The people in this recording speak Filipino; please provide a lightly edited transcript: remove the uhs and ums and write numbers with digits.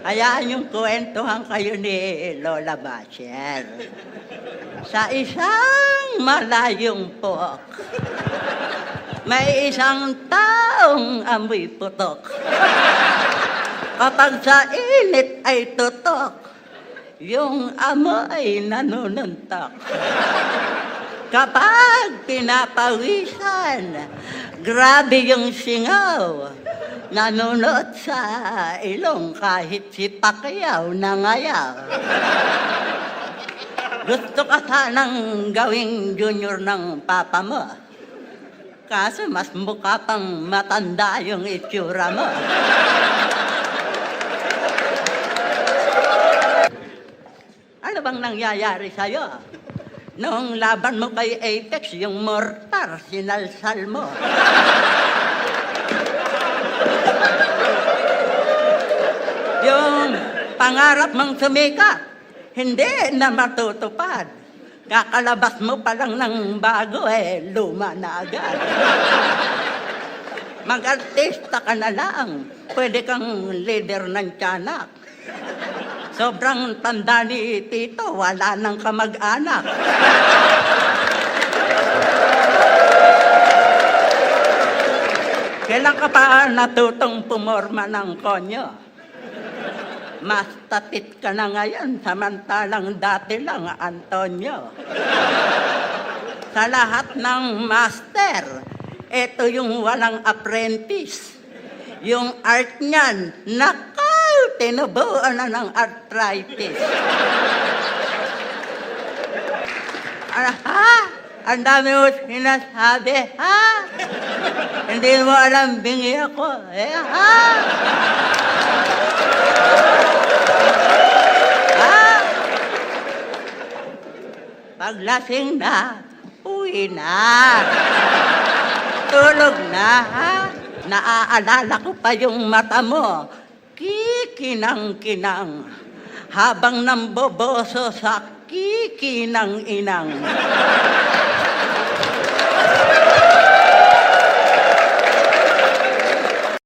Hayaan yung kwentuhan kayo ni Lola Bacher. Sa isang malayong puok, may isang taong amoy putok. Kapag sa init ay tutok, yung amoy nanununtok. Kapag pinapawisan, grabe yung singaw. Nanunot sa ilong kahit si Pacquiao nangayaw. Gusto ka sanang gawing junior ng papa mo. Kaso mas mukha pang matanda yung itsura mo. Ano bang nangyayari sa'yo? Noong laban mo kay Apex, yung mortar, sinalsal mo. Yung pangarap mong sumikat, hindi na matutupad. Kakalabas mo pa lang ng bago, luma na agad. Mag-artista ka na lang, pwede kang leader ng tiyanak. Sobrang tanda ni Tito, wala nang kamag-anak. Kailan ka pa natutong pumorma ng konyo? Mas tapit ka na ngayon, samantalang dati lang, Antonio. Sa lahat ng master, ito yung walang apprentice. Yung art niyan, tinubuan na ng arthritis. Ha? Ang dami mo sinasabi, ha? Hindi mo alam, bingi ako, ha? Ha? Paglasing na, uwi na. Tulog na, ha? Naaalala ko pa yung mata mo. Kikinang-kinang, habang namboboso sa kikinang-inang.